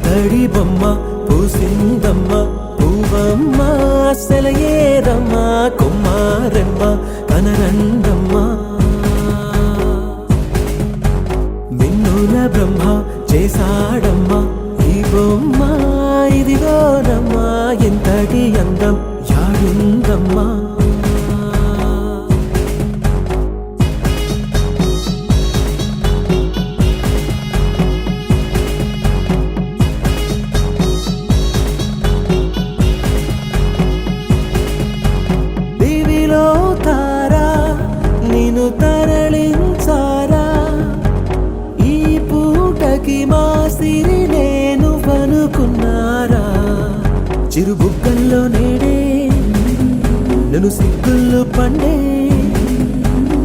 పుత్తడి బొమ్మ పూసిందమ్మ పూవమ్మ సెలయేరమ్మ కొమ్మారెమ్మ కనరండమ్మ మిన్నుల బ్రహ్మ చేశాడమ్మ ఈ బొమ్మ ఇదిగోనమ్మ ఎంతటి అందం యాడుందమ్మా తరలించారా ఈ పూటకి మా సిరి నేను పనుకున్నారా చిరుబుగ్గల్లో నేడే నన్ను సిగ్గుల్లో పండే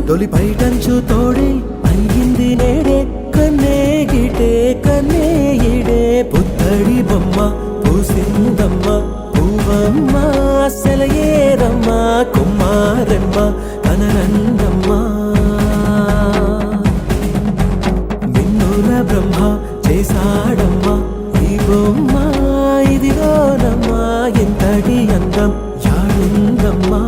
తొలి పైటంచు తోడే అయ్యింది నేడే కన్నే గిటే కన్నే ఇడే పుత్తడి బొమ్మ పూసిందమ్మ పూవమ్మ సెలయేరమ్మ కుమారమ్మ కనరండమ్మ బ్రహ్మ చేశాడమ్మ ఈ బొమ్మ ఇదిగోనమ్మా ఎంతటి అందం యాడుందమ్మా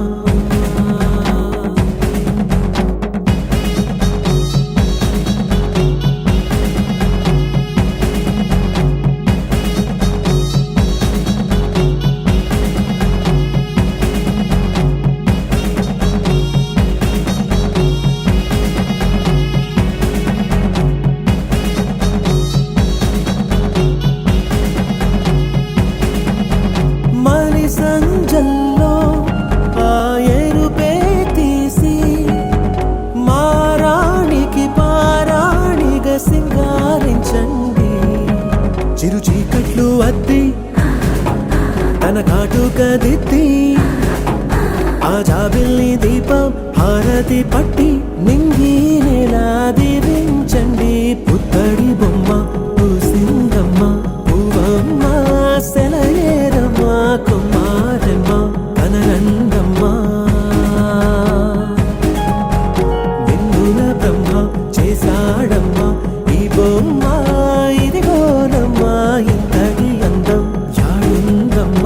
సంజల్లో ఆ ఎరుపే తీసి మారాణికి పారాణిగా సింగారించండి చిరు చీకట్లు అద్ది తన కాటుక దిద్ది ఆ జాబిల్ని దీపం హారతి పట్టి నింగి నెలా దీవించండి పుత్తడి బొమ్మ పూసిందమ్మ పూవమ్మ సెలయేరమ్మ కుమారమ్మ కనరండమ్మ మిన్నుల బ్రహ్మ చేశాడమ్మ ఈ బొమ్మ ఇదిగోనమ్మ ఇంతటి అందం యాడుందమ్మ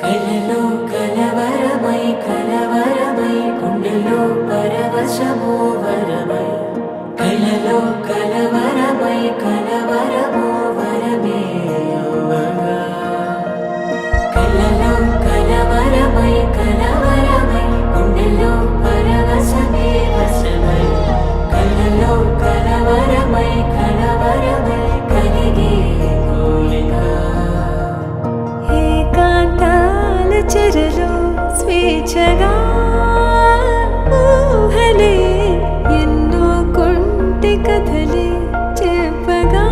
కలలో కలవరమై కలవరమై గుండెలో పరవశమో వరమై కలలో కలవరమై కలవరమో వరమే యువగా కలలో కలవరమై కలవరమై గుండెలో పరవశమే వశమై కలలో కలవరమై కలవరమై కలిగే కోరిక చెరలో స్వేచ్ఛగా ఊహలే ఎన్నో కొంటి కథలే చెప్పగా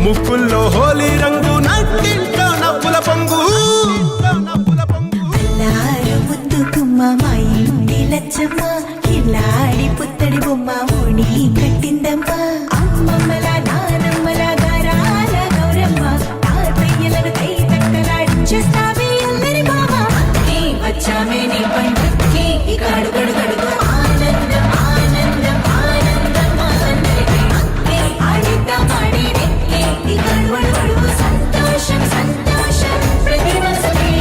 ముక్కుల్లో హోలీ రంగు నట్టింట్లో నవ్వుల పొంగు అల్లారు ముద్దు గుమ్మ మా ఇంటి లచ్చమ్మ కిల్లాడి పుత్తడి బొమ్మ ఓణి కట్టిందమ్మ అమ్మమ్మల నానమ్మల గారాల గౌరమ్మ తాతయ్యలను కై తక్కలాడించేస్తావే అల్లరి బావ నీ వచ్చామే నీ పండుక్కి ఇక అడుగడుగడుగు ఆనందం ఆనందం ఆనందం అందరికీ అక్కే ఆడిద్దాం ఆడిరే ఇక అడుగడుగడుగు సంతోషం సంతోషం ప్రతి మనసుకి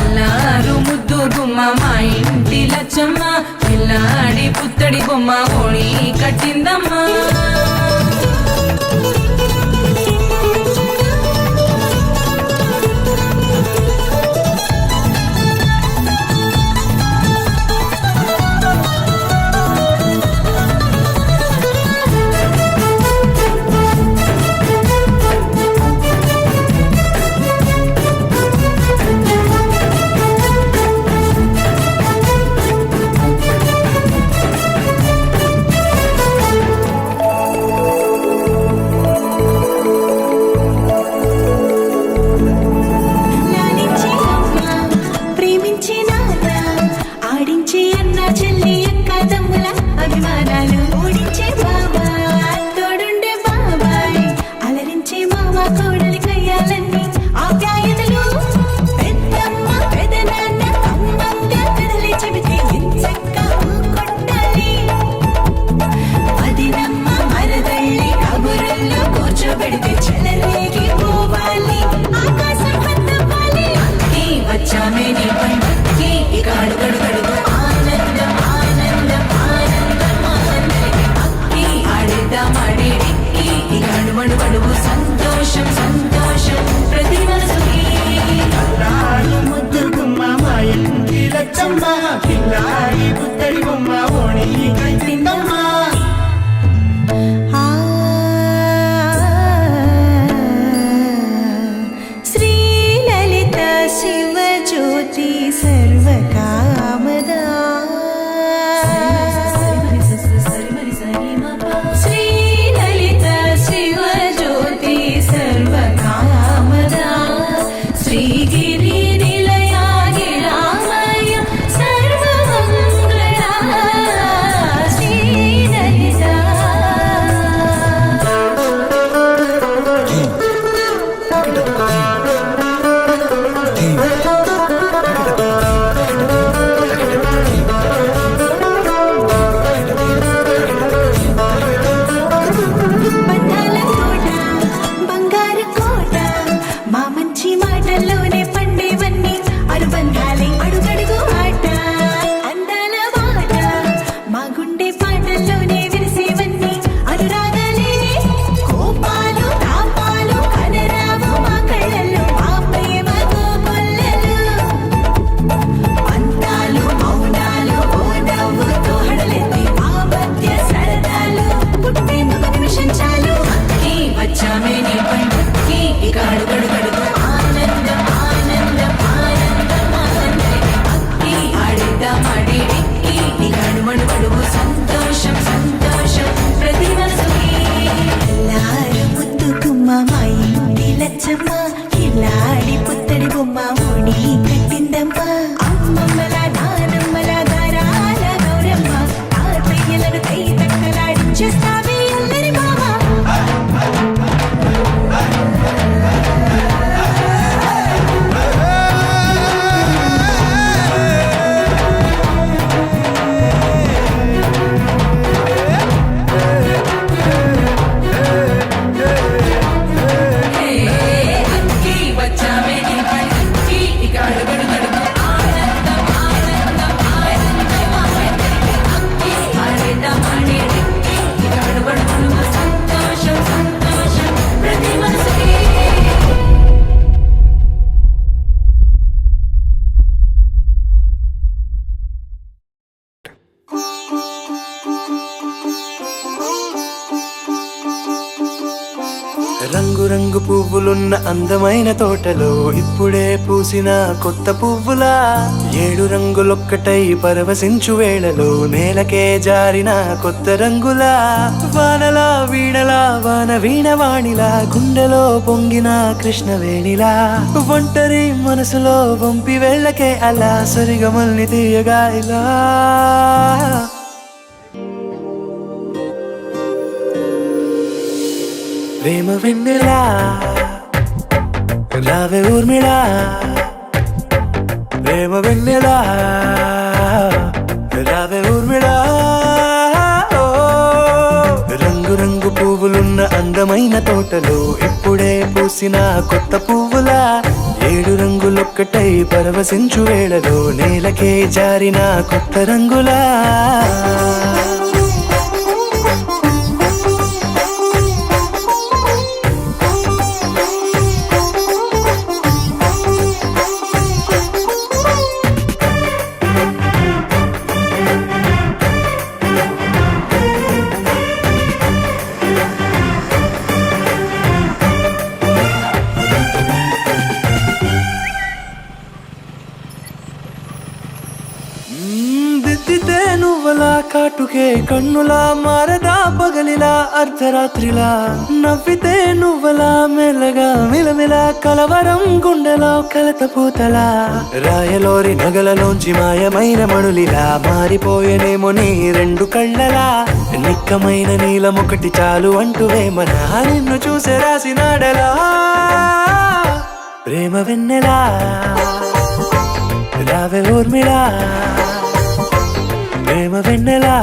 అల్లారు ముద్దు గుమ్మ మా ఇంటి లచ్చమ్మ పిల్లాడి పుత్తడి బొమ్మ ఓణి కట్టిందమ్మా లాలించే అమ్మ ప్రేమించే నాన్న ఆడించే అన్న చెల్లి అక్క తమ్ముల అభిమానాలు ఓడించే బాబా తోడుండే బాబాయ్ అలరించే మామ కోడలి కయ్యాలన్నీ ఆప్యాయతలు పెద్దమ్మ పెదనాన్న అమ్మంగా కథలే చెబితే ఎంచక్కా కొట్టాలి వదినమ్మ మరదళ్ళి కబురుల్లో కూర్చోబెడితే చెలరేగి పోవాలి ఆకాశం పందవ్వాలి అక్కి వచ్చామే నీ పండుక్కి ఇక అడుగడుగడుగు ఆనందం ఆనందం ఆనందం అందరికీ అక్కి ఆడిద్దాం ఆడేడిక్కి ఇక అడుగడుగడుగు సంతోషం సంతోషం ప్రతి మనసుకి ముద్దు గుమ్మ మా ఇంటి లచ్చమ్మ కిల్లాడి పుత్తడి బొమ్మ ఓణి కట్టిందమ్మా శ్రీలలిత శివజ్యోతి సర్వకామదా శ్రీలలిత శివజ్యోతి సర్వకామదా శ్రీగిరి నిలయాగి రామయ్య సర్వమంగళ శ్రీలలిత బంధాల తోట బంగారు కోట మా మంచి మాటల్లోనే పండేవన్నీ అనుబంధాలే అడుగడుగు ఆట అందాల మాట మా గుండె పాటల్లోనే విరిసేవన్నీ అనురాగాలే కోపాలు తాపాలు కనరావు మా కళ్ళల్లో మా ప్రేమ గోపుల్లలు పంతాలు మౌనాలు ఓ నవ్వుతో హడలెత్తి మా మధ్య సరదాలు పుట్టేందుకు నిమిషం చాలు అక్కి వచ్చామే నీ పండుక్కి ఇక అడుగడుగడుగు ఆనందం ఆనందం ఆనందం అందరికీ అక్కి ఆడిద్దాం ఆడేడిక్కి ఇక అడుగడుగడుగు సంతోషం సంతోషం ప్రతి మనసుకి అల్లారు ముద్దు గుమ్మ మా ఇంటి లచ్చమ్మ కిల్లాడి పుత్తడి బొమ్మ ఓణి కట్టిందమ్మ అమ్మమ్మల నానమ్మల గారాల గౌరమ్మ తాతయ్యలను కై తక్కలాడించేస్తావే అల్లరి బావ అక్కి వచ్చామే నీ పండుక్కి ఇక పువ్వులున్న అందమైన తోటలో ఇప్పుడే పూసిన కొత్త పువ్వులా 7 రంగులొక్కటై పరవశించు వేళలో నేలకే జారిన కొత్త రంగులా వానలా వీణలా వాన వీణవాణిలా గుండెలో పొంగిన కృష్ణవేణిలా ఒంటరి మనసులో వంపి వెళ్ళకే అలా సరిగమల్ని తీయగా ఇలా ప్రేమ వెన్నెలా రావే ఊర్మిళా ప్రేమ వెన్నెలా రావే ఊర్మిళా ఓ, రంగు రంగు పువ్వులున్న అందమైన తోటలో ఇప్పుడే పూసిన కొత్త పువ్వులా 7 రంగులొక్కటై పరవశించు వేళలో నేలకే జారిన కొత్త రంగులా దిద్దితే నువ్వలా కాటుకే కన్నులా మారదా పగలిలా అర్ధరాత్రిలా నవ్వితే నువ్వలా మెల్లగా మిలమిలా కలవరం గుండెలో కలత పూతలా రాయలోరి నగలలోంచి మాయమైన మణులిలా మారిపోయేనేమో నీ 2 కళ్ళలా నిక్కమైన నీలమొకటి చాలు అంటూ వేమన నిన్ను చూసే రాసినాడలా ప్రేమ వెన్నెలా రావే ఊర్మిళా ప్రేమ వెన్నెలా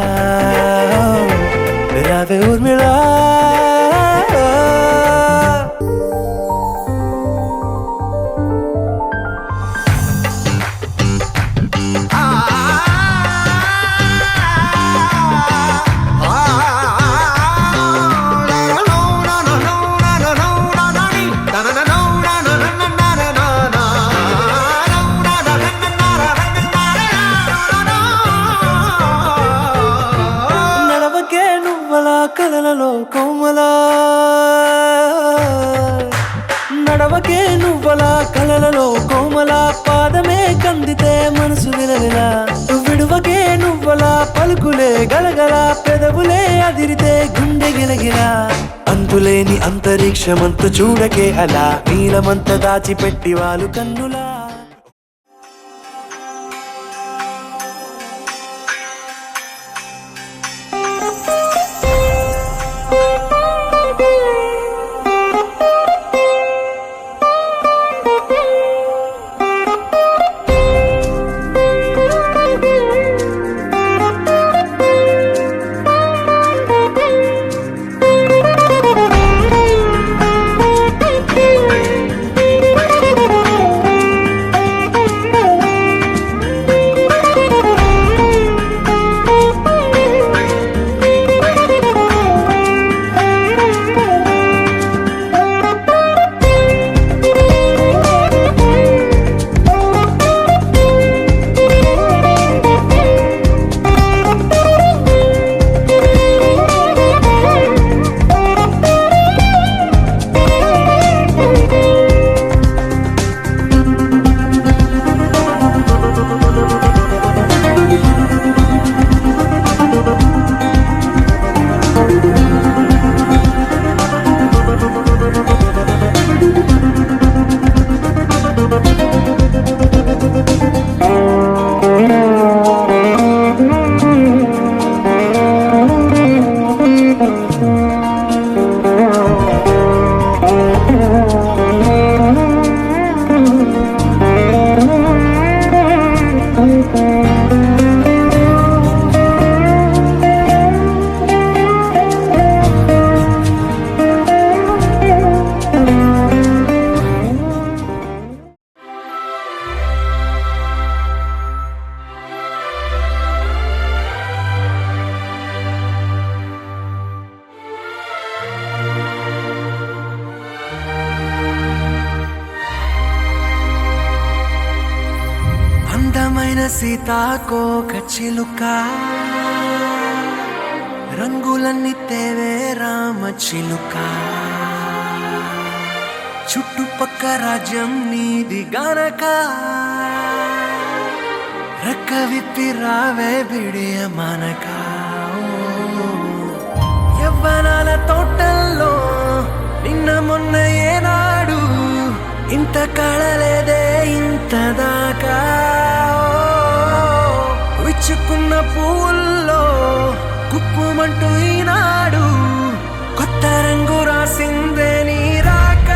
రావే ఊర్మిళా కలలలో కోమలా నడవకే నువ్వలా కలలలో కోమలా పాదమే కందితే మనసు విలవిలా విడువకే నువ్వలా పలుకులే గలగల పెదవులే అదిరితే గుండె గిలగిలా అంతులేని అంతరిక్షమంతు చూడకే అలా నీలమంత దాచిపెట్టి వాళ్ళు కన్నులా అందమైన సీతాకోక చిలుక రంగులన్నీ తేవే రామ చిలుక చుట్టుపక్క రాజ్యం నీది గనక రెక్క విప్పి రావే బిడియ మనక యవ్వనాల తోటల్లో నిన్న మొన్న ఏనాడు ఇంత కళలేదే ఇంత దాకా విచ్చుకున్న పూల్లో కుప్పుమంటూ ఈనాడు కొత్త రంగు రాసిందే నీ రాక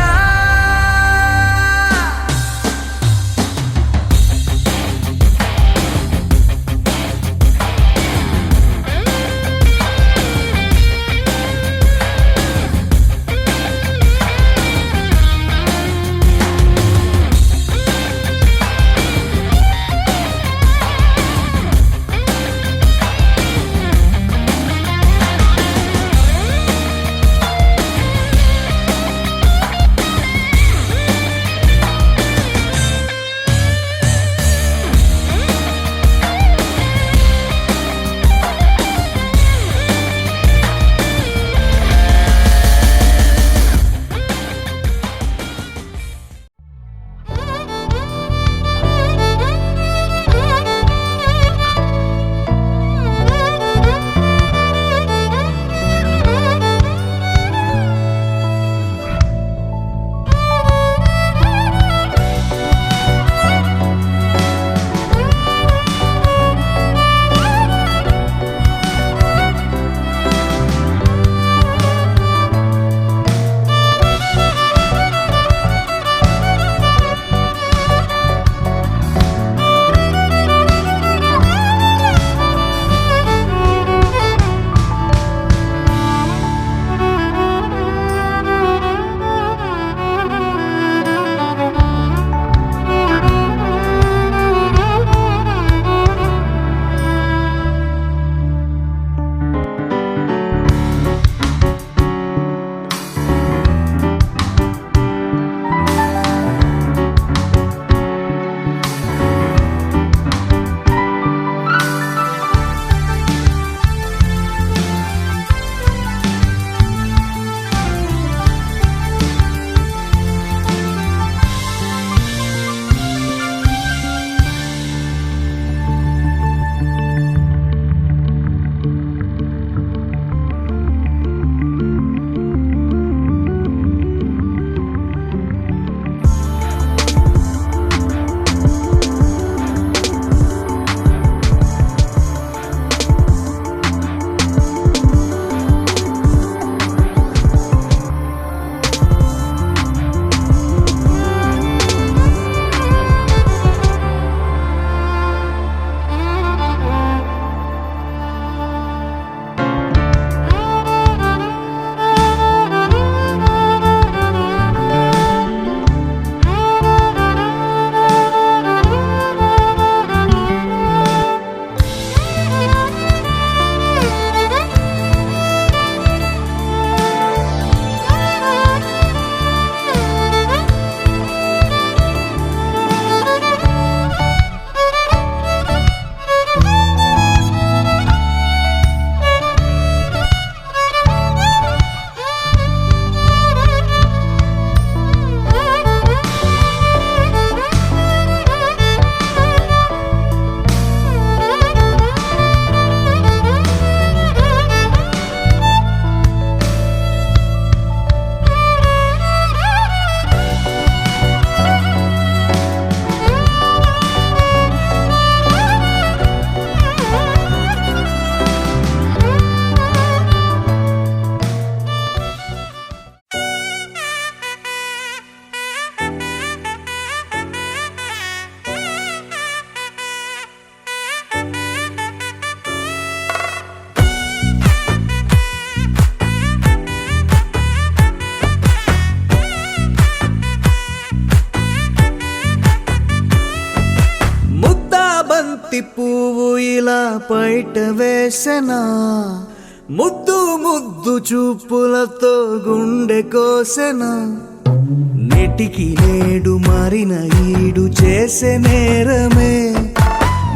బంతి పువ్వు ఇలా పైట వేసెనా ముద్దు ముద్దు చూపులతో గుండె కోసెనా నెటికి నేడు మారిన ఈడు చేసే నేరమే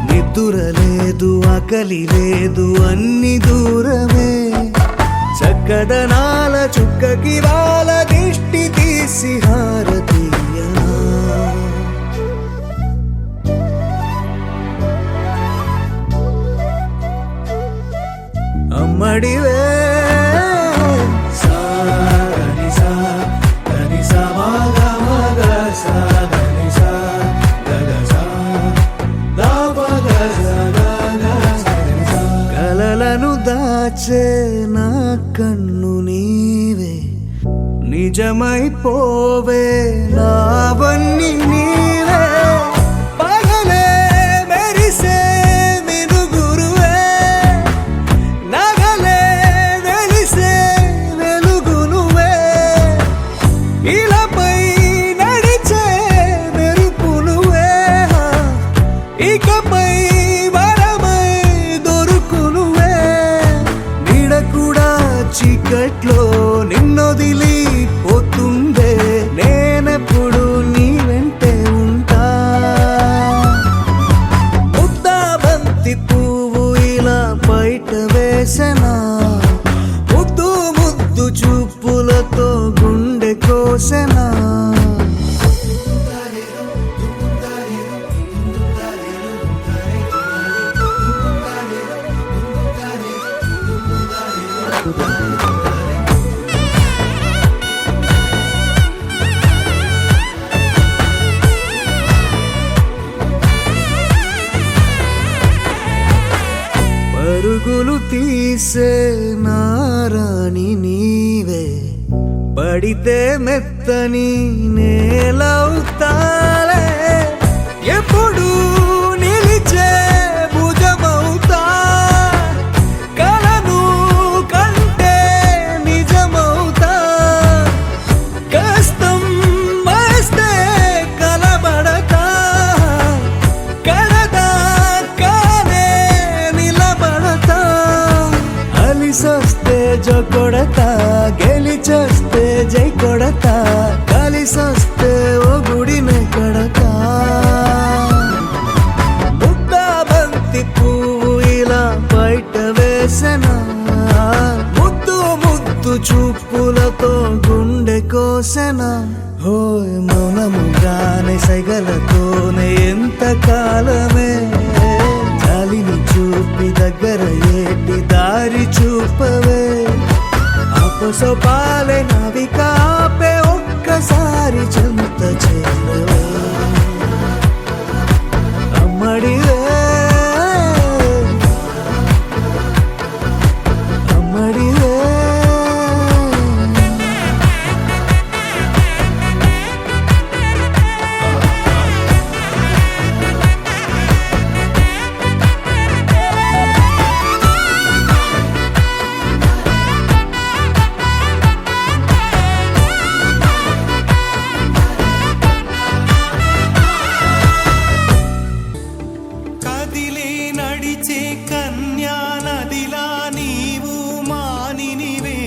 నిద్ర లేదు ఆకలి లేదు అన్ని దూరమే చక్కదనాల చుక్కకి వాళ్ళ దిష్టి తీసి తీసి హారతీయనా అమ్మడివే సాగని సా గని సా మగ మగ సా గని సా గగ సా దా పగ సా గగ సా కలలను దాచే నా కన్ను నీవే నిజమైపోవే నావన్నీ నీవే పగలే మెరిసే మినుగురువే నగలే వెలిసే వెలుగు నువ్వే ఇలాపై నడిచే మెరుపు నువ్వే ఇకపై వరమై దొరుకు నువ్వే నీడ కూడా చీకట్లో నిన్నొదిలి పోతుందే నేనెప్పుడు నీ వెంటే ఉంటా ముద్దా బంతి పువ్వు ఇలా బయట వేసెనా ముద్దు ముద్దు చూపులతో గుండె కోసెనా పరుగులు తీసే నారాణి నీవే పడితే మెత్తని నేలవుతాలే ఎప్పుడు నిలిచే భుజమవుతా కలను కంటే నిజమవుతా కష్టం వస్తే కలబడతా కడదా కానే నిలబడతా అలిసొస్తే జో కొడతా గెలిచొస్తే జై కొడతా కలిసొస్తే ఓ గుడినే కడతా ముద్దా బంతి పువ్వు ఇలా బయట వేసెనా ముద్దు ముద్దు చూపులతో గుండె కోసెనా హోయ్ మౌనముగానే సైగలతోనే ఎంత కాలమే జాలిని చూపి దగ్గర ఏటి దారి చూపవే అపసోపాలే నవికాపే ఒక్కసారి చెంత చేరవే అమ్మడివే అమ్మడివే కదిలే నడిచే కన్యా నదిలా నీవు మానినివే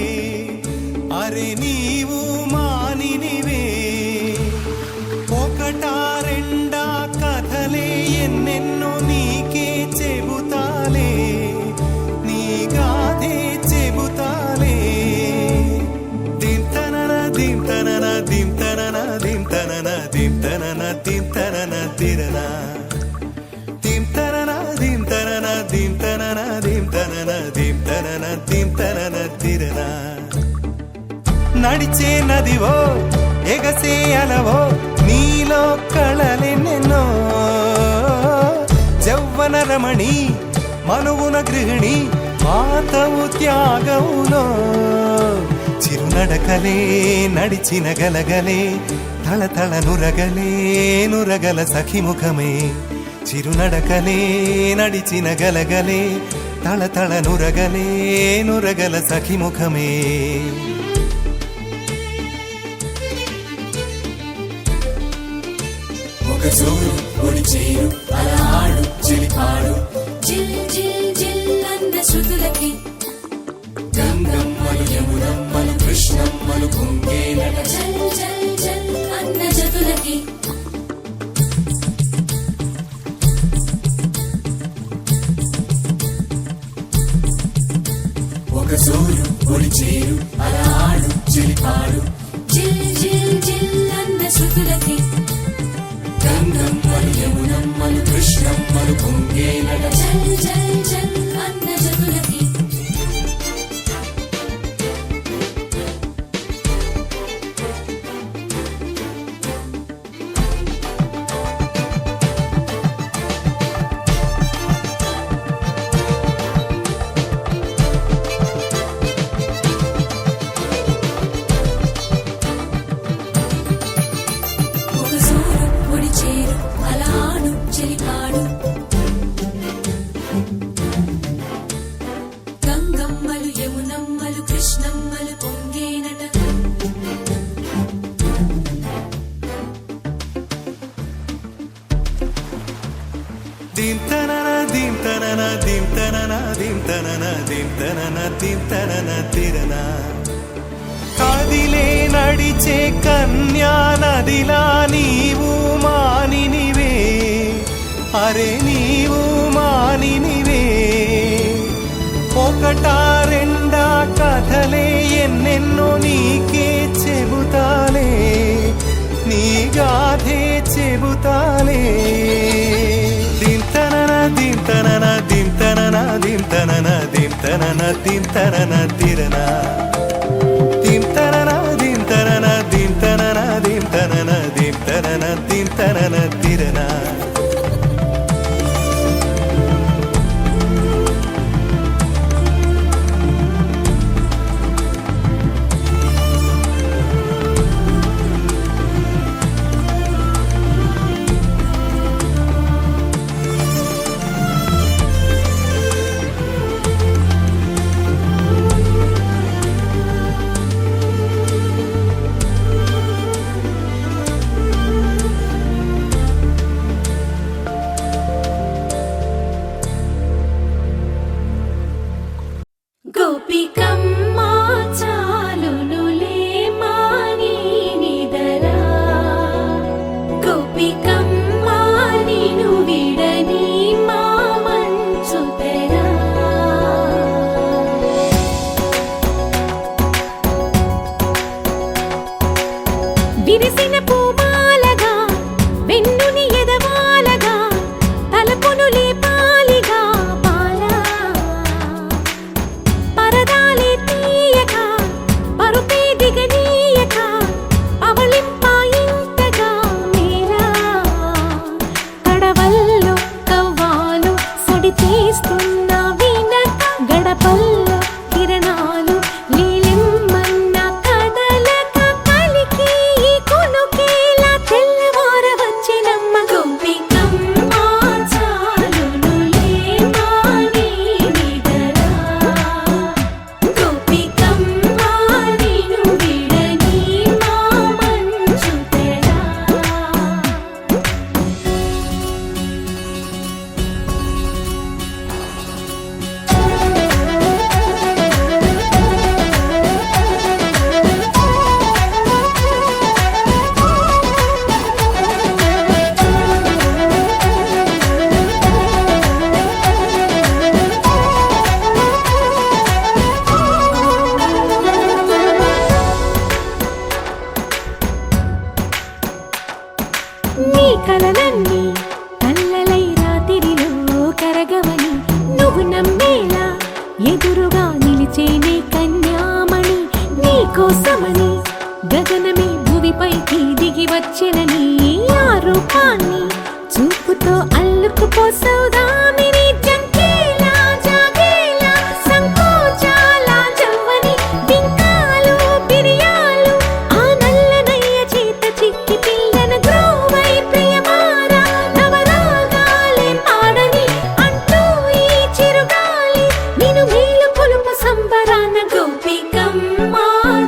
అరే నీవు మానినివే ఒకటా రెండా కథలే ఎన్నెన్నో నీకే చెబుతాలే నీ గాథే చెబుతాలే దింతనన దింతనన దింతనన దింతనన దింతనన దింతనన తిరనా దింతనన దింతనన దింతనన దింతనన దింతనన దింతనన తిరనా నడిచే నదివో ఎగసే అలవో నీలో కళలెన్నెన్నో జౌవన రమణి మనువున గృహిణి మాతవు త్యాగములో చిరునడకలే నడిచిన గలగలే తళతళ నురగలే నురగల సఖిముఖమే చిరునడకలే నడిచిన గలగలే తళతళ నురగలే నురగల సఖిముఖమే ఒక జోరు ఒడి చేరు అలా ఆడు చెలిపాడు జిల్ జిల్ జిల్ అన్న శృతులకి గంగమ్మలు యమునమ్మలు కృష్ణమ్మలు పొంగేనట జల్ జల్ జల్ అన్న జతులకి ఒక జోరు ఒడి చేరు అలా ఆడు చెలిపాడు జిల్ జిల్ జిల్ జతులకి గంగమ్మలు యమునమ్మలు కృష్ణమ్మలు పొంగేనట జల్ జల్ జల్ అన్న జతులకి ఒక సూరు ఒడి చేరు అలాడు చెలిపాడు గంగమ్మలు యమునమ్మలు కృష్ణమ్మలు పొంగేనట దింతనన దింతనన దింతనన దింతనన దింతనన దింతనన తిరన కదిలే నడిచే కన్యా నదిలా నీవు మానినివే అరే నీవు మానినివే ఒకటా రెండా కథలే ఎన్నెన్నో నీకే చెబుతాలే నీ గాథే చెబుతాలే దింతనన దింతనన దింతనన దింతనన దింతనన దింతనన తిరన దింతనన దింతనన దింతనన దింతనన దింతనన దింతనన తిరన గోపికమ్మ చాలునులే మాని నిదరా గోపికమ్మ నిను విడని మా మంచు తెరా విరిసిన పూమాలగా వెన్నుని ఎదవాలగా తలపును లేపాలిగా బాలా పరదాలే తీయక పరుపే దిగనీయక అవళింపాయింతగా మేరా కడవల్లో కవ్వాలు సొడి చేస్తున్న వినక గడపల్లో కిరణాలు నీలిమ్మన్న కదలక కలికి ఈ కొనుకేలా తెల్లవార వచ్చినమ్మ గోపికమ్మ చాలునులే మాని నిదరా గోపికమ్మ నిను విడని మా మంచు తెరా నీ కలలన్నీ కల్లలై రాత్రిలో కరగవని నువ్వు నమ్మేలా ఎదురుగా నిలిచేనే కన్యామణి నీ కోసమని గగనమే భువిపైకి దిగి వచ్చినని ఆ రూపాన్ని చూపుతో అల్లుకుపోసౌదామిని జంకేలా జాగేలా సంకోచాల జవ్వని బింకాలు బిరియాలు ఆ నల్లనయ్య చేత చిక్కి పిల్లన గ్రోవై ప్రియమారా నవరాగాలే పాడని అంటూ ఈ చిరుగాలి నిను మేలు పొలుపు సంబరాన గోపికమ్మ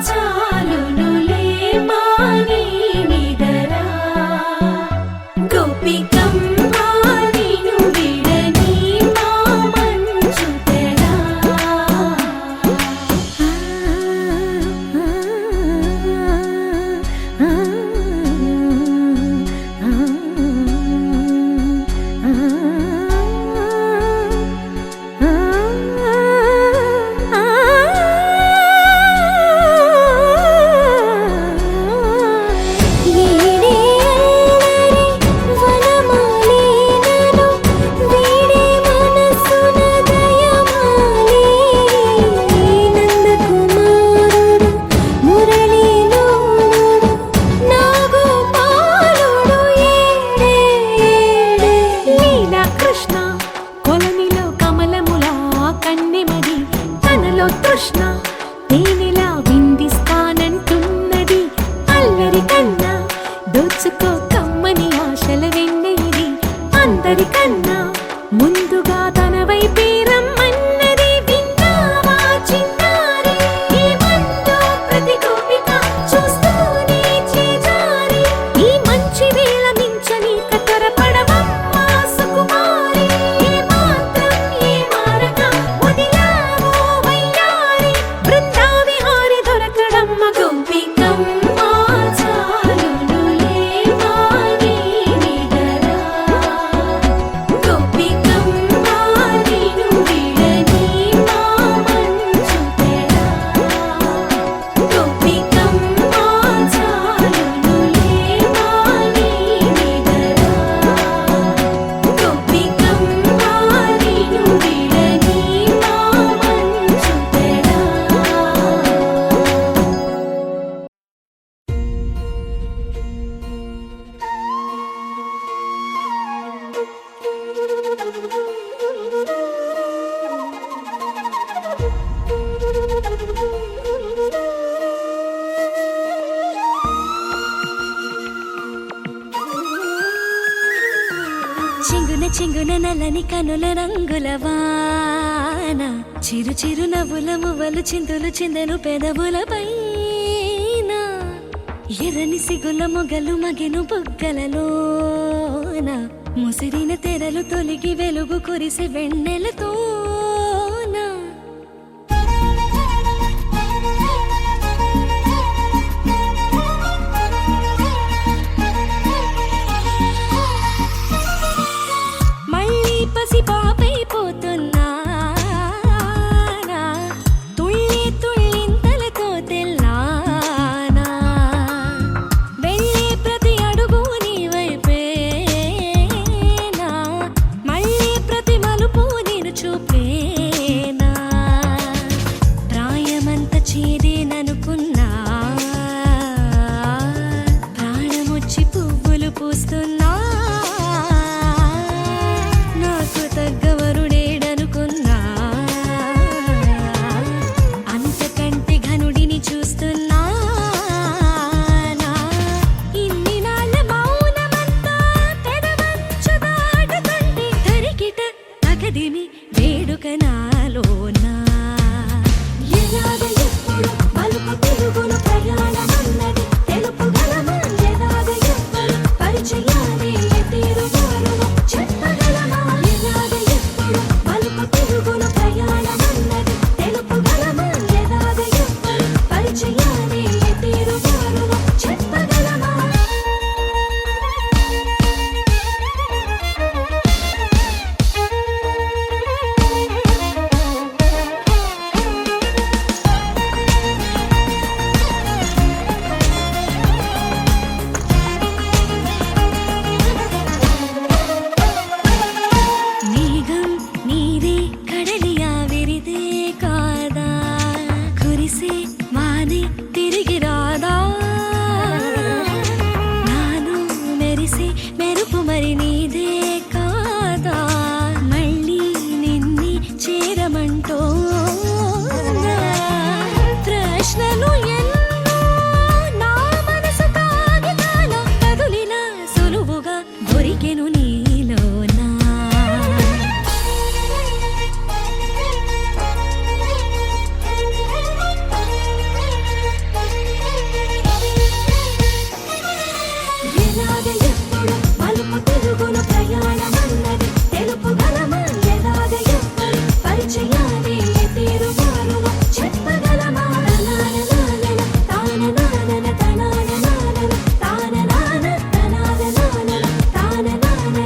చాలునులే మాని నిదరా గోపికమ్మ నిను విడని మా మంచు తెరా ఏడే అందరికన్నా ముందుగా తన వైపే రమ్మన్నది విన్నావా చిన్నారి? ఈ మందు ప్రతి గోపిక చూస్తూనే చేజారి. ఈ మంచి వేళ మించని కతరపడవమ్మా సుకుమారి. ఏ మాత్రం ఏ మారక వదిలావో వయ్యారి. బృందావిహారి దొరకడమ్మ గోపికమ్మ చాలునులే మాని నిదరా. గోపికమ్మ నిను విడని మా మంచు తెరా. గోపికమ్మ చాలునులే మాని నిదరా. గోపికమ్మ నిను విడని మా మంచు తెరా. చెంగున చెంగున నల్లని కనుల రంగుల వాన. చిరు చిరు నవ్వుల మువ్వలు చిందులు చిందెను పెదవుల పైన. ఎర్రని సిగుల మొగలు మగెను బుగ్గలలోన. ముసిరిన తెరలు తొలిగి వెలుగు కురిసి వెన్నెలతోన. మళ్ళీ పసి పాపైపోతున్నా. తుళ్ళి తుళ్ళింతలతో తెల్లానా. వెళ్ళే ప్రతి అడుగు నీ వైపేనా. మళ్ళీ ప్రతి మలుపు నేను చూపేనా. ప్రాయమంత చేరేననుకున్నా. ప్రాణమొచ్చి పువ్వులు పూస్తున్నా. నాకు తగ్గవరుడేడనుకున్నా. అంతకంటే ఘనుడిని చూస్తున్నా. ఇన్ని నాళ్ళ మౌనమంతా పెదవంచు దాటుతుంటే తరికిట తగదిమి వేడుక నాలోనా. ఎలాగ ఎప్పుడు మలుపు తిరుగును ప్రయాణమన్నది తెలుపుగలమా? ఎలాగ ఎప్పుడు పరిచయాలే తీరుగారును చెప్పగలమా? ఎలాగ ఎప్పుడు మలుపు తిరుగును ప్రయాణమన్నది తెలుపుగలమా? ఎలాగ ఎప్పుడు పరిచయాలే తీరుగారును చెప్పగలమా? మేఘం నీరే కడలి ఆవిరిదే కాదా. కురిసే వానే తిరిగి రాదా. నాను మెరిసే మెరుపు మరి నీదే కాదా. మళ్ళీ నిన్ని చేరమంటోందా. ప్రశ్నలు ఎన్నో నా మనసు కాగితాల కదులిలా సులువుగా దొరికెను నీలోనా. ఎలాగ ఎప్పుడు మలుపు తిరుగును ప్రయాణమన్నది తెలుపుగలమా? ఎలాగ ఎప్పుడు పరిచయాలే తీరుగారును చెప్పగలమా? తనాననానన తాననానన తనాననానన తాననాన తనాననానన తాననాన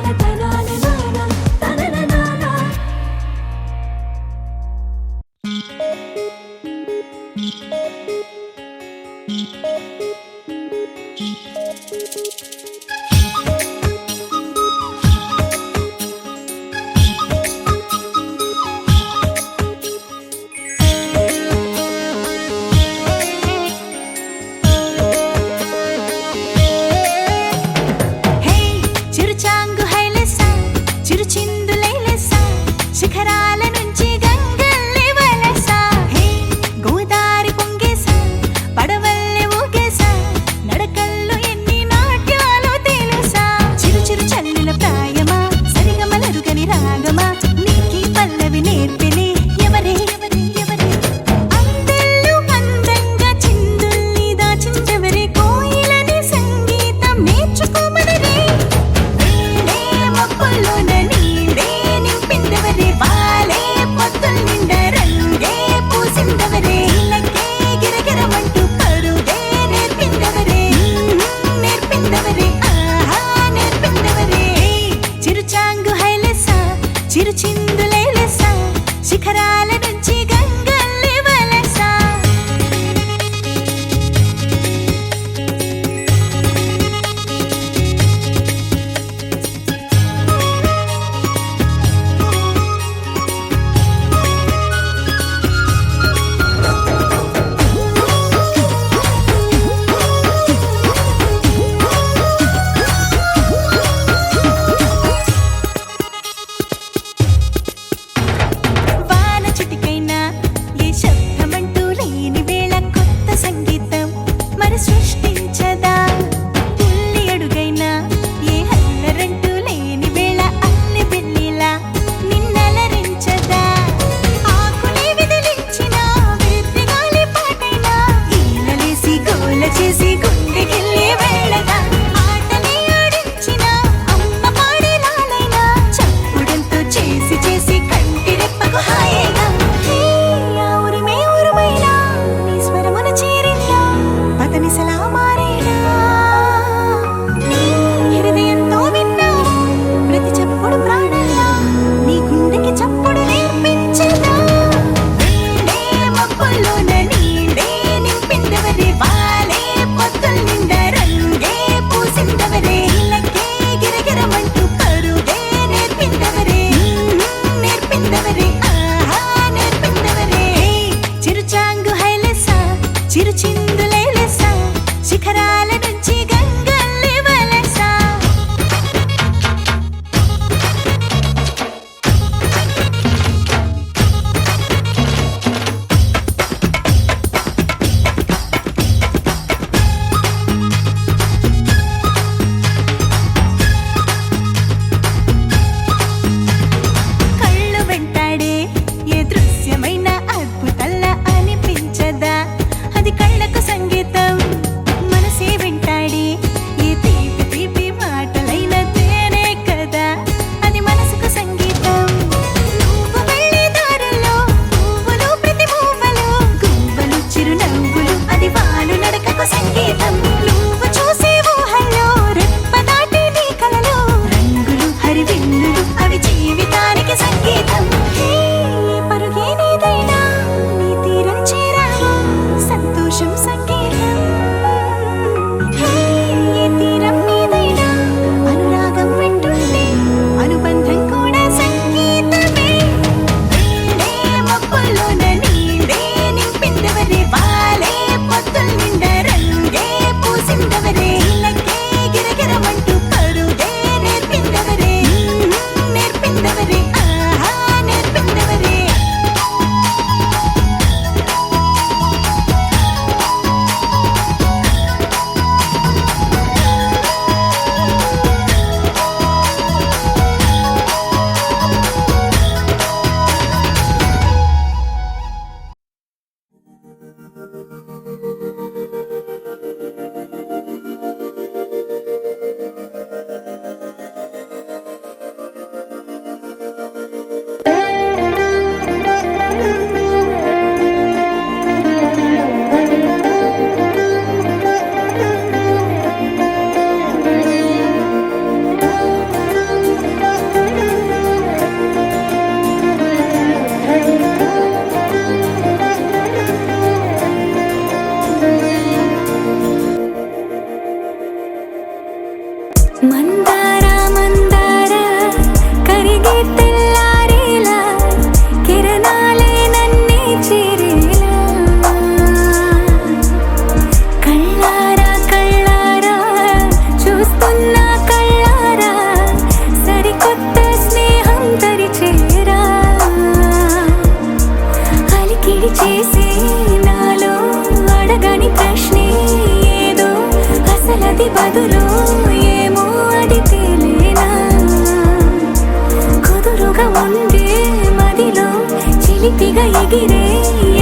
ఎగిరే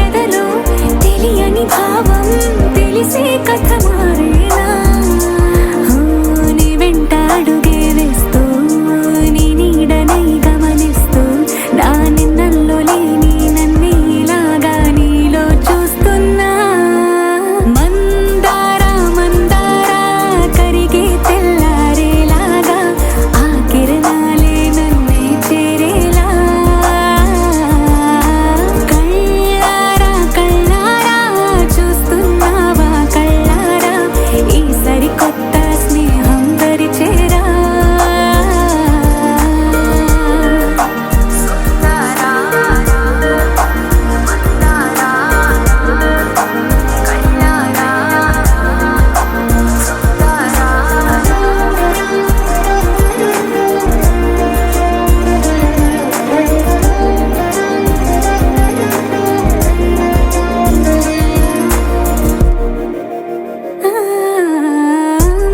ఎదలో తెలియని భావం తెలిసే కథ మారేలా నీ వెంట అడుగే వేస్తూ నీ నీడనై గమనిస్తూ నా నిన్నల్లో లేని నన్నే ఇలాగా నీలో చూస్తున్నా మందారా మందారా కరిగే తెల్లారేలాగా ఆ కిరణాలే నన్నే చేరేలా కళ్ళారా కళ్ళారా చూస్తున్నావా కళ్ళారా ఈ సరికొత్త స్నేహం పరిచేరా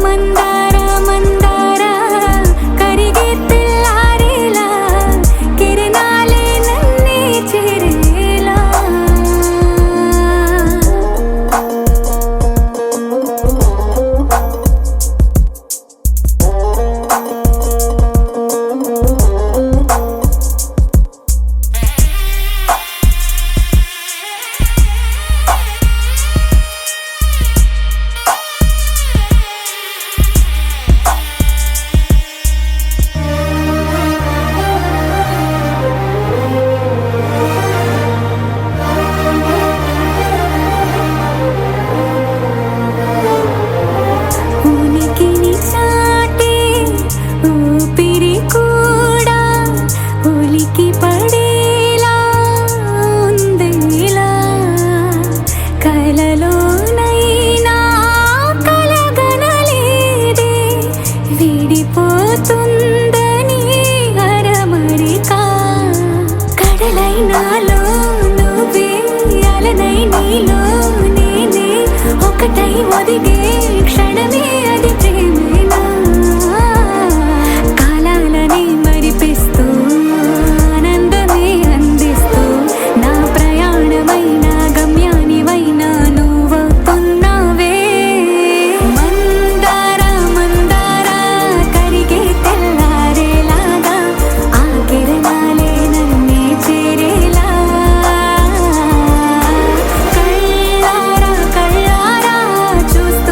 మందారా మందారా కరిగే తెల్లారేలా కిరణాలే నన్నే చేరేలా ఉనికిని చాటే ఊపిరి కూడా ఉలికి పడేలా ఉందేలా కలలోనైనా కలగనలేదే విడిపోతుందని అరమరిక కడలైనాలో నువ్వే అలనై నీలో నేనే ఒకటై ఒదిగే క్షణమే అది ప్రేమేనా కాలాలని మరిపిస్తూ ఆనందమే అందిస్తూ నా ప్రయాణమైన గమ్యానివైనా నువ్వవుతున్నావే మందారా మందారా కరిగే తెల్లారేలాగా ఆ కిరణాలే నన్నే చేరేలా కళ్ళారా కళ్ళారా చూస్తూ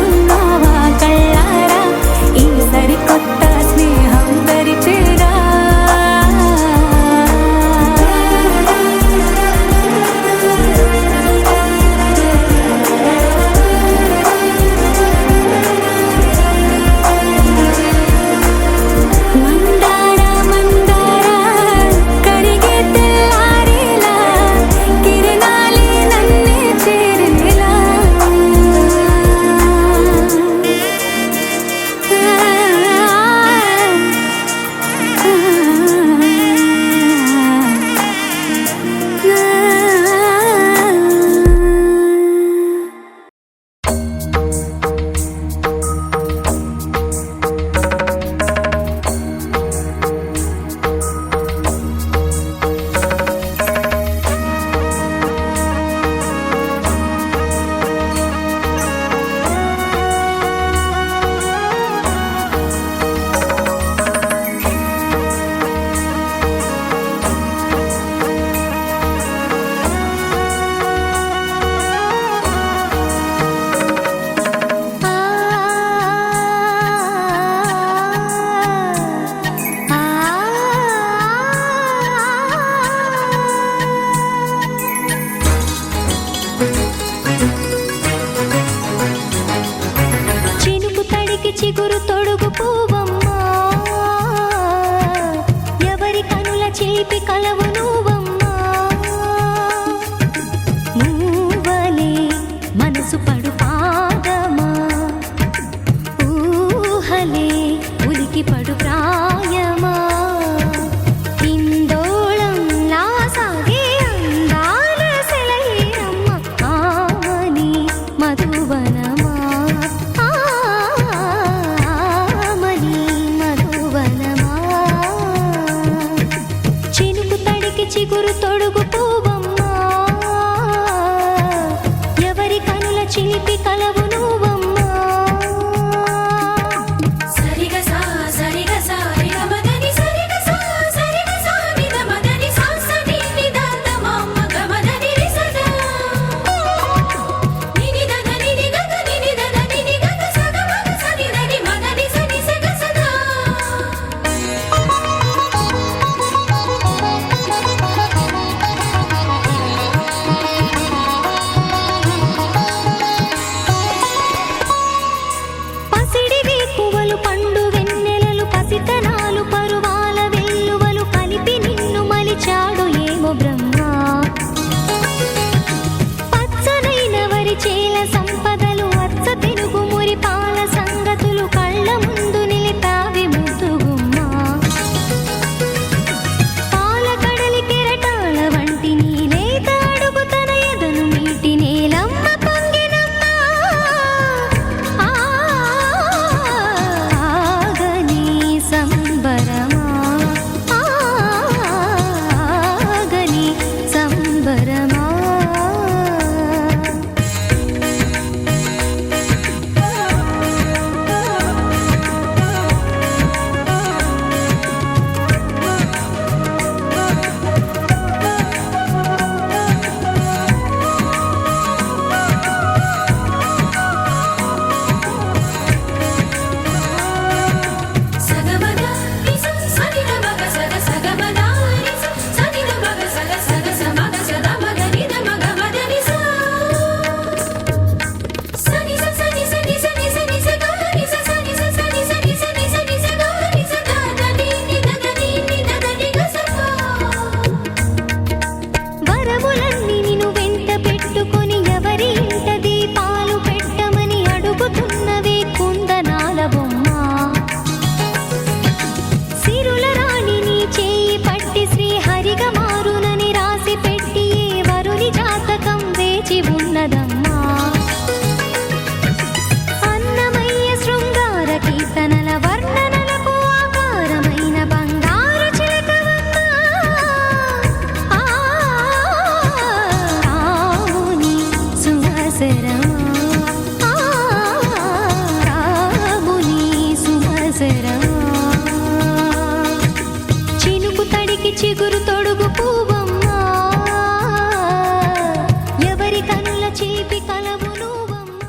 చెట్టుకి చిగురు తొడుగు పువ్వమ్మా ఎవరి కనుల చీపి కలవు నువ్వమ్మా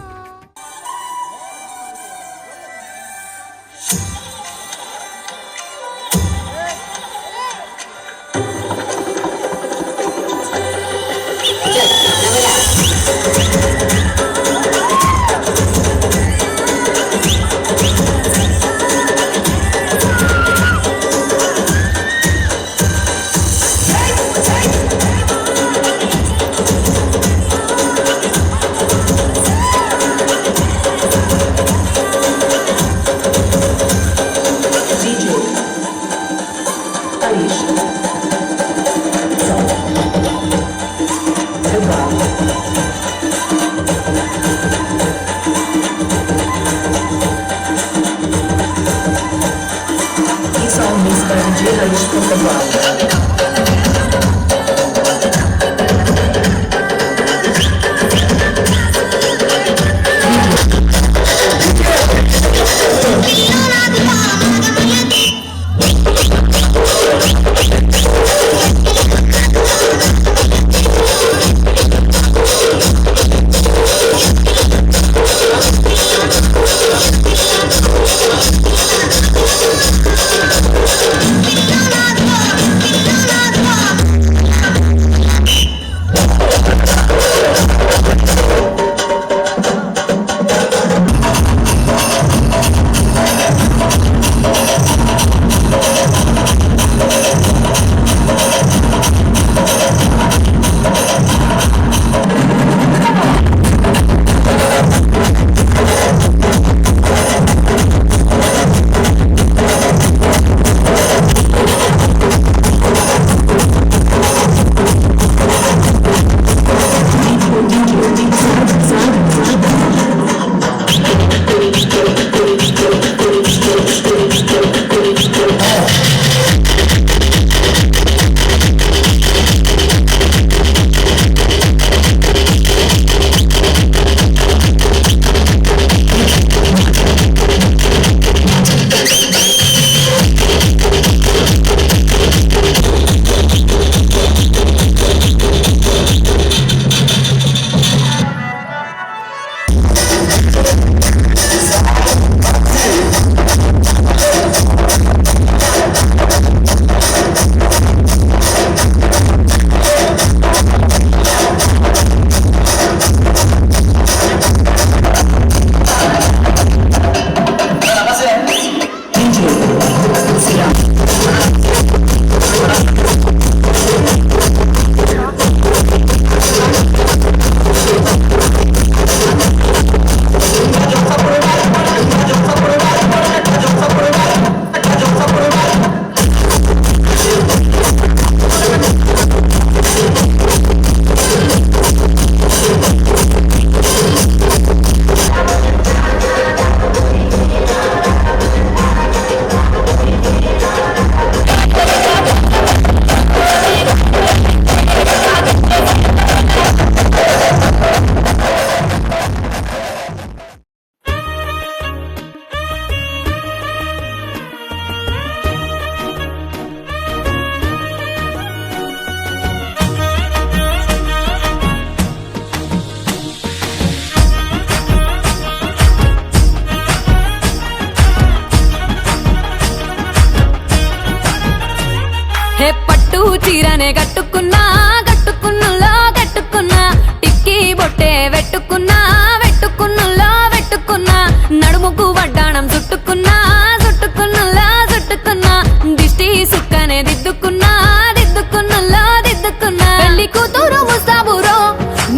చీరనే కట్టుకున్నా కట్టుకున్నులో కట్టుకున్నా టిక్కీ బొట్టే వెట్టుకున్నా వెట్టుకున్నులో వెట్టుకున్నా నడుముకు వడ్డాణం చుట్టుకున్నా చుట్టుకున్నులో చుట్టుకున్నా దిష్టి సుక్కనే దిద్దుకున్నా దిద్దుకున్నులో దిద్దుకున్నా పెళ్లి కూతురు ముస్తాబురో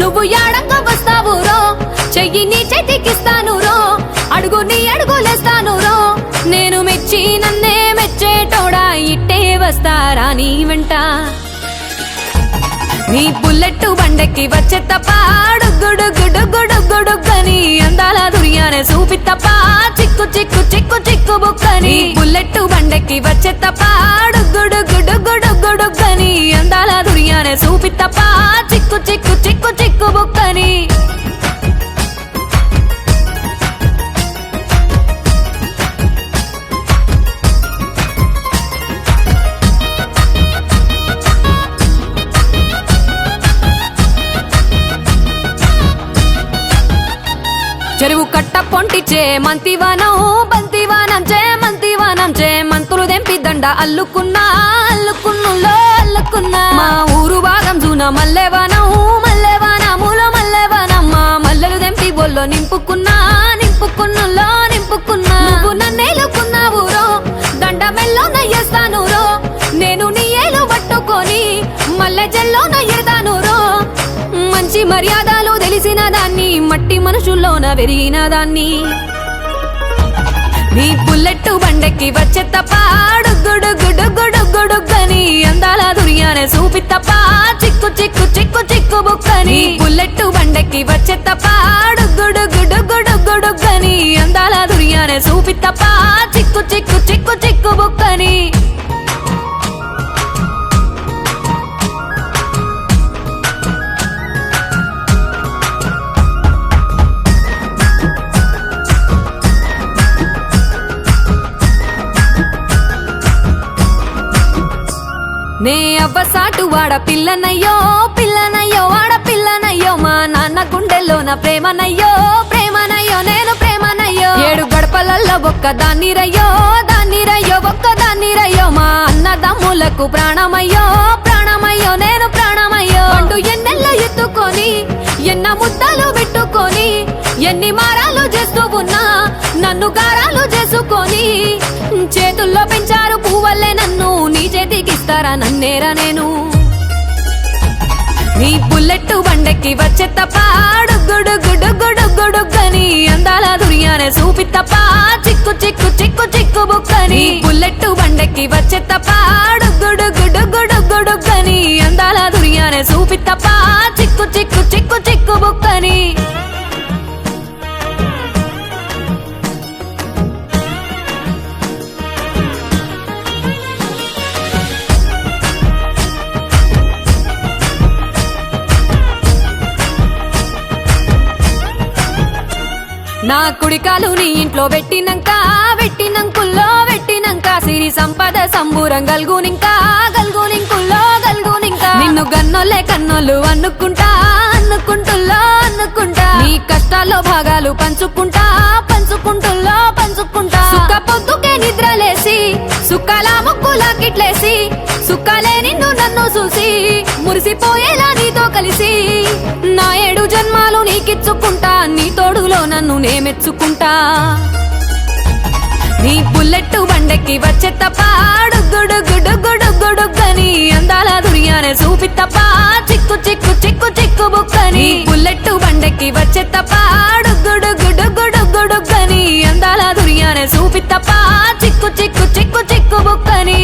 నువ్వు యాడంగా వస్తావురో చెయ్యి నీ చేతికిస్తాను రో అడుగు నీ అడుగులేస్తాను రో నేను మెచ్చి నన్నే మెచ్చేటోడా ఇట్టే వస్తారా నీ వెంట నీ బుల్లెట్ బండెక్కి వచ్చే తప్ప గుడుగుడుగుడుగుడుగుడుగని అందాల దుర్యానే చూపి తప్ప చిక్కు చిక్కు చిక్కు చిక్కు బుక్కని బుల్లెట్ బండెక్కి వచ్చే తప్ప గుడుగుడుగుడుగుడుగని అందాల దుర్యానే చూపి తప్ప చిక్కు చిక్కు చిక్కు చిక్కు బుక్కని చేమంతివనం బంతివనం చేమంతివనం చేమంతులు దెంపి దండ అల్లుకున్నా అల్లుకున్నులో అల్లుకున్నా మా ఊరు భాగం జూన మల్లెవనం మల్లెవనములో మల్లెవనం మా మల్లెలు దెంపి బొల్లో నింపుకున్నా నింపుకున్నులో నింపుకున్నా నువ్వు నన్నేలుకున్నావు రో దండ మెల్లో నయ్యేస్తాను రో నేను నీ ఏలు పట్టుకొని మల్లె జల్లో నయ్యేదాను రో మంచి మర్యాదలు తెలిసిన దాన్ని మట్టి మనుషుల్లోన పెరిగిన దాన్ని నీ బుల్లెట్టు బండెక్కి వచ్చే తప్ప డుగ్గుడుగ్గుడుగ్గుడుగ్గుడుగ్గని అందాల దుర్యానే చూపి తప్ప చిక్కు చిక్కు చిక్కు చిక్కు బుక్కని బుల్లెట్టు బండెక్కి వచ్చే తప్ప డుగ్గుడుగ్గుడుగ్గుడుగ్గుడుగ్గని అందాల దుర్యానే చూపి తప్ప చిక్కు చిక్కు చిక్కు చిక్కు బుక్కని నే అవ్వసాటు వాడ పిల్లనయ్యో పిల్లనయ్యో వాడ పిల్లనయ్యో మా నాన్న గుండెల్లో నా ప్రేమనయ్యో ప్రేమనయ్యో నేను ప్రేమనయ్యో 7 గడపలల్లో ఒక్క దాన్నిరయ్యో దాన్నిరయ్యో ఒక్క దాన్నిరయ్యో మా అన్నదమ్ములకు ప్రాణమయ్యో ప్రాణమయ్యో నేను ప్రాణమయ్యో అంటూ ఎన్నెల్లో ఎత్తుకొని ఎన్న ముద్దలు పెట్టుకొని ఎన్ని మారాలు చేస్తూ ఉన్నా నన్ను గారాలు చేసుకొని చేతుల్లో పెంచారు పువ్వల్లే నన్ను నీ చేతికిస్తారా నన్నేరా నేను నీ బుల్లెట్టు బండెక్కి వచ్చే తప్ప డుగ్గుడుగ్గుడుగ్గుడుగ్గుడుగ్గని అందాల దుర్యానే చూపి తప్ప చిక్కు చిక్కు చిక్కు చిక్కు బుక్కని బుల్లెట్టు బండెక్కి వచ్చే తప్ప డుగ్గుడుగ్గుడుగ్గుడుగ్గుడుగ్గని అందాల దుర్యానే చూపి తప్ప చిక్కు చిక్కు చిక్కు చిక్కు బుక్కని నా కుడికాలు నీ ఇంట్లో పెట్టినంకుల్లో పెట్టినంక సిరి సంపద సంబూరం గల్గునింకా గల్గునింకుల్లో గల్గునింకా నిన్ను గన్నోలే కన్నోలు అనుకుంటా అనుకుంటుల్లో అనుకుంటా నీ కష్టాల్లో భాగాలు పంచుకుంటా పంచుకుంటుల్లో పంచుకుంటా సుక్క పొద్దుకే నిద్రలేసి సుక్కల ముక్కులా కిట్లేసి సుక్కలే నిన్ను నన్ను చూసి మురిసిపోయేలా నీతో కలిసి నా 7 జన్మాలు నీకిచ్చుకుంటా నీ తోడులో నన్ను నే మెచ్చుకుంటా నీ బుల్లెట్టు బండెక్కి వచ్చే తప్ప డుగ్గుడుగ్గుడుగ్గుడుగ్గుడుగ్గని అందాల దుర్యానే చూపి తప్ప చిక్కు చిక్కు చిక్కు చిక్కు బుక్కని బుల్లెట్టు బండెక్కి వచ్చే తప్ప డుగ్గుడుగ్గుడుగ్గుడుగ్గుడుగ్గని అందాల దుర్యానే చూపి తప్ప చిక్కు చిక్కు చిక్కు చిక్కు బుక్కని